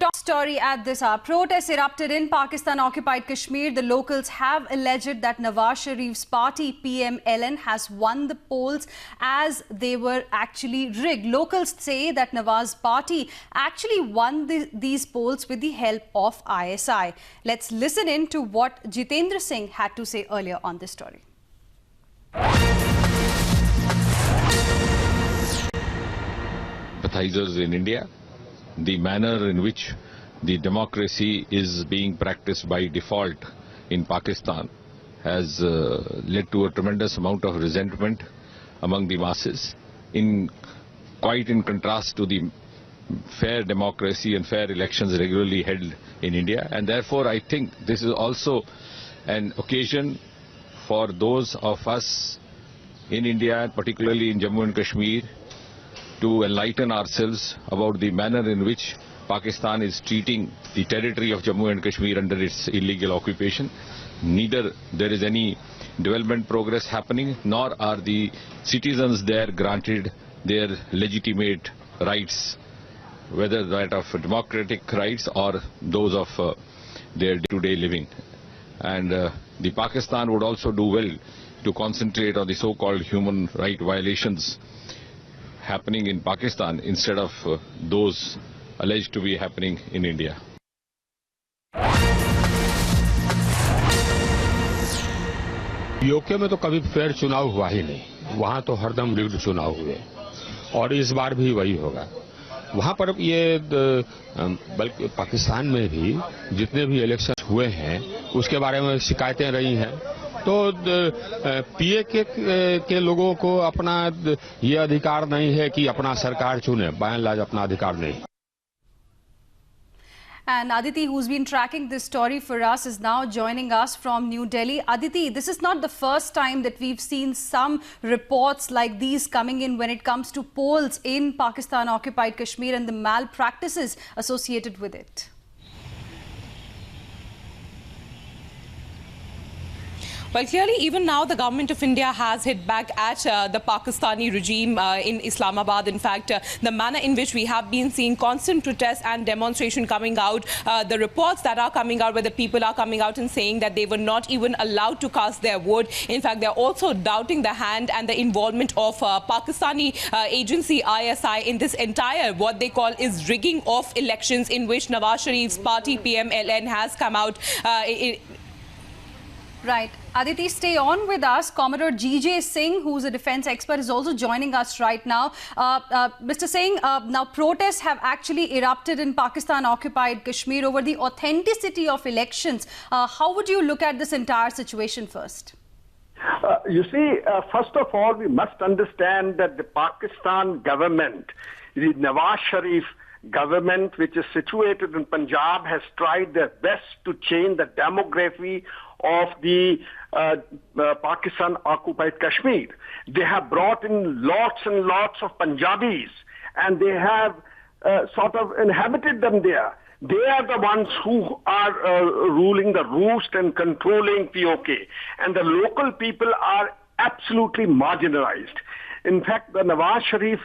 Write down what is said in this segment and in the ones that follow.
Top story at this hour. Protests erupted in Pakistan-occupied Kashmir. The locals have alleged that Nawaz Sharif's party PMLN has won the polls as they were actually rigged. Locals say that Nawaz's party actually won these polls with the help of ISI. Let's listen in to what Jitendra Singh had to say earlier on this story. Sympathizers in India, the manner in which the democracy is being practiced by default in Pakistan has led to a tremendous amount of resentment among the masses, quite in contrast to the fair democracy and fair elections regularly held in India. And therefore, I think this is also an occasion for those of us in India, particularly in Jammu and Kashmir, to enlighten ourselves about the manner in which Pakistan is treating the territory of Jammu and Kashmir under its illegal occupation. Neither there is any development progress happening, nor are the citizens there granted their legitimate rights, whether that of democratic rights or those of their day-to-day living. And the Pakistan would also do well to concentrate on the so-called human right violations happening in Pakistan instead of those alleged to be happening in India. UK में तो कभी fair चुनाव हुआ ही नहीं, वहां तो हरदम rigged चुनाव हुए और इस बार भी वही होगा। वहां पर ये बल्कि पाकिस्तान में भी जितने भी इलेक्शन हुए हैं उसके बारे में शिकायतें रही हैं, तो पीए के लोगों को अपना ये अधिकार नहीं है कि अपना सरकार चुने, बाय एंड लार्ज अपना अधिकार नहीं। And Aditi, who's been tracking this story for us, is now joining us from New Delhi. Aditi, this is not the first time that we've seen some reports like these coming in when it comes to polls in Pakistan-occupied Kashmir and the malpractices associated with it. Well, clearly, even now, the government of India has hit back at the Pakistani regime in Islamabad. In fact, the manner in which we have been seeing constant protests and demonstration coming out, the reports that are coming out where the people are coming out and saying that they were not even allowed to cast their vote. In fact, they're also doubting the hand and the involvement of Pakistani agency ISI in this entire, what they call is rigging of elections, in which Nawaz Sharif's party PMLN has come out. Right. Aditi, stay on with us. Commodore G.J. Singh, who's a defense expert, is also joining us right now. Mr. Singh, now protests have actually erupted in Pakistan-occupied Kashmir over the authenticity of elections. How would you look at this entire situation first? You see, first of all, we must understand that the Pakistan government, the Nawaz Sharif government, which is situated in Punjab, has tried their best to change the demography of the Pakistan-occupied Kashmir. They have brought in lots and lots of Punjabis, and they have sort of inhabited them there. They are the ones who are ruling the roost and controlling POK, and the local people are absolutely marginalized. In fact, the Nawaz Sharif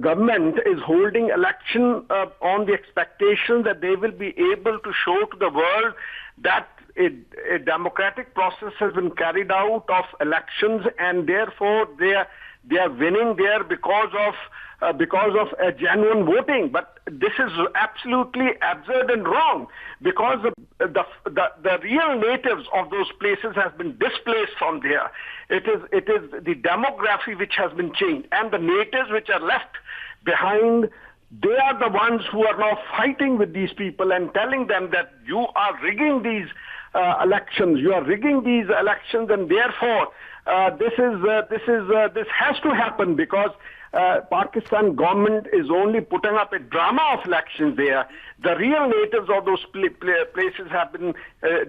government is holding election on the expectation that they will be able to show to the world that a democratic process has been carried out of elections, and therefore they are winning there because of a genuine voting. But this is absolutely absurd and wrong, because the real natives of those places have been displaced from there. It is the demography which has been changed, and the natives which are left behind, they are the ones who are now fighting with these people and telling them that you are rigging these elections. You are rigging these elections, and therefore this has to happen, because Pakistan government is only putting up a drama of elections there. The real natives of those places have been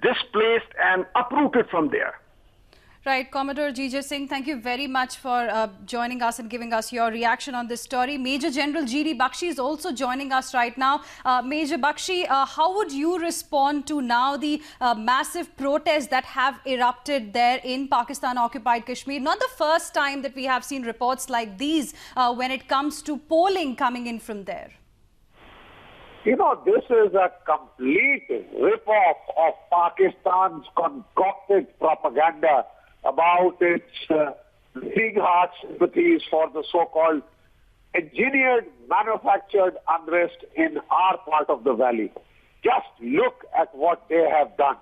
displaced and uprooted from there. Right, Commodore G.J. Singh, thank you very much for joining us and giving us your reaction on this story. Major General G.D. Bakshi is also joining us right now. Major Bakshi, how would you respond to now the massive protests that have erupted there in Pakistan-occupied Kashmir? Not the first time that we have seen reports like these when it comes to polling coming in from there. You know, this is a complete rip-off of Pakistan's concocted propaganda about its big heart sympathies for the so-called engineered, manufactured unrest in our part of the valley. Just look at what they have done.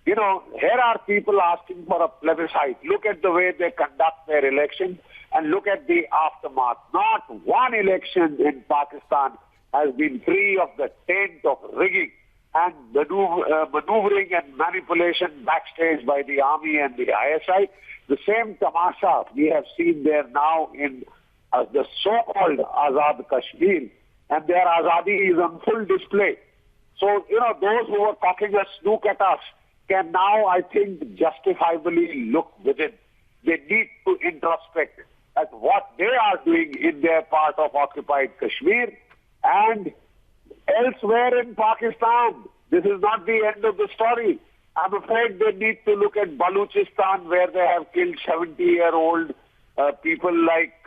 You know, here are people asking for a plebiscite. Look at the way they conduct their election and look at the aftermath. Not one election in Pakistan has been free of the taint of rigging and maneuvering and manipulation backstage by the army and the ISI. The same tamasha we have seen there now in the so-called Azad Kashmir, and their Azadi is on full display. So, you know, those who were talking a snook at us can now, I think, justifiably look within. They need to introspect at what they are doing in their part of occupied Kashmir and elsewhere in Pakistan. This is not the end of the story. I'm afraid they need to look at Baluchistan, where they have killed 70-year-old people like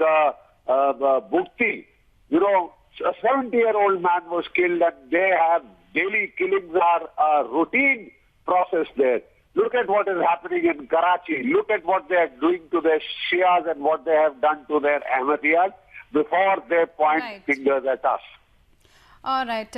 Bhukti. You know, a 70-year-old man was killed, and they have daily killings are a routine process there. Look at what is happening in Karachi. Look at what they are doing to their Shias and what they have done to their Ahmadiyas before they point fingers at us. All right,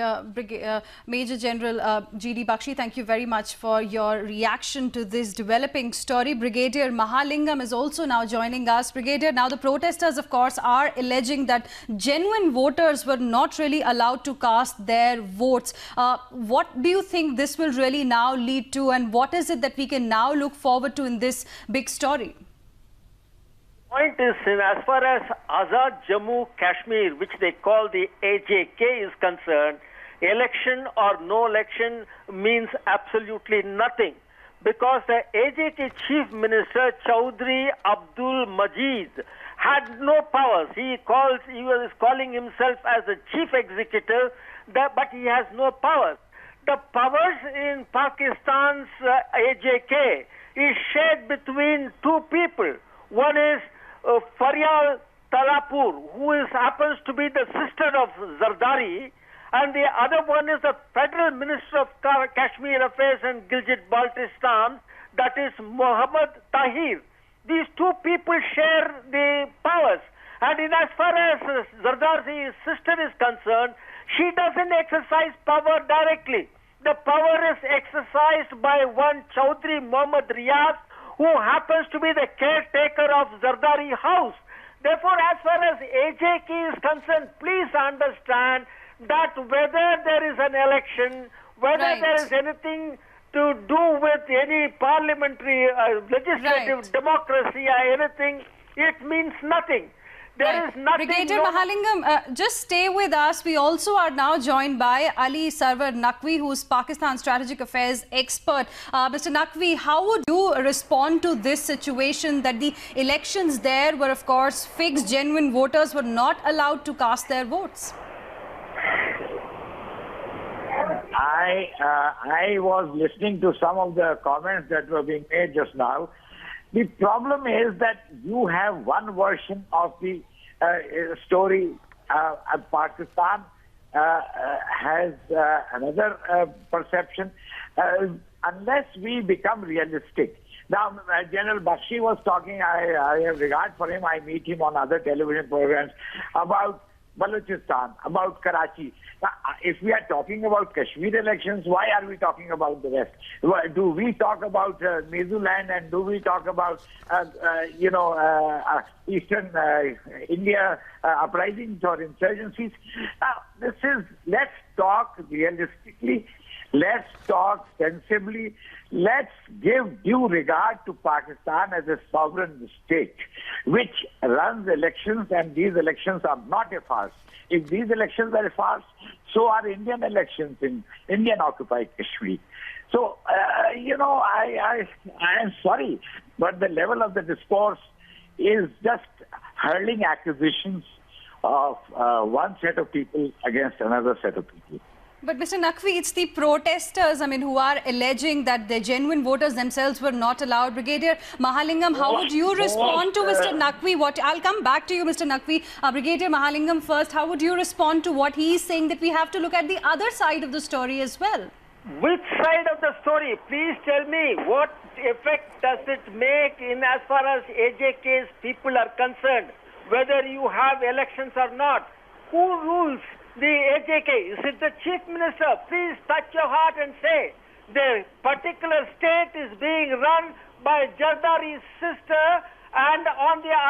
Major General G.D. Bakshi, thank you very much for your reaction to this developing story. Brigadier Mahalingam is also now joining us. Brigadier, now the protesters, of course, are alleging that genuine voters were not really allowed to cast their votes. What do you think this will really now lead to, and what is it that we can now look forward to in this big story? Point is, as far as Azad Jammu Kashmir, which they call the AJK, is concerned, election or no election means absolutely nothing, because the AJK Chief Minister Chaudhry Abdul Majid had no powers. He was calling himself as the chief executive, but he has no powers. The powers in Pakistan's AJK is shared between two people. One is Faryal Talapur, who happens to be the sister of Zardari, and the other one is the Federal Minister of Kashmir Affairs and Gilgit-Baltistan, that is Mohammad Tahir. These two people share the powers, and as far as Zardari's sister is concerned, she doesn't exercise power directly. The power is exercised by one Chaudhry Mohammad Riyaz, who happens to be the caretaker of Zardari House. Therefore, as far as AJK is concerned, please understand that whether there is an election, whether there is anything to do with any parliamentary, legislative democracy or anything, it means nothing. There is nothing. Brigadier Mahalingam, just stay with us. We also are now joined by Ali Sarwar Naqvi, who is Pakistan Strategic Affairs expert. Mr. Naqvi, how would you respond to this situation that the elections there were, of course, fixed, genuine voters were not allowed to cast their votes? I was listening to some of the comments that were being made just now. The problem is that you have one version of the story. Pakistan has another perception. Unless we become realistic. Now, General Bakshi was talking, I have regard for him, I meet him on other television programs, about Balochistan, about Karachi. Now, if we are talking about Kashmir elections, why are we talking about the rest? Do we talk about Mizoland, and do we talk about, Eastern India uprisings or insurgencies? Now, let's talk realistically. Let's talk sensibly. Let's give due regard to Pakistan as a sovereign state which runs elections, and these elections are not a farce. If these elections are a farce, so are Indian elections in Indian occupied Kashmir. So, I am sorry, but the level of the discourse is just hurling accusations of one set of people against another set of people. But Mr. Naqvi, it's the protesters, who are alleging that the genuine voters themselves were not allowed. Brigadier Mahalingam, how would you respond to Mr. Naqvi? I'll come back to you, Mr. Naqvi. Brigadier Mahalingam first, how would you respond to what he is saying, that we have to look at the other side of the story as well? Which side of the story? Please tell me, what effect does it make in as far as AJK's people are concerned, whether you have elections or not? Who rules the AJK? Is it the Chief Minister? Please touch your heart and say the particular state is being run by Jardari's sister, and on the other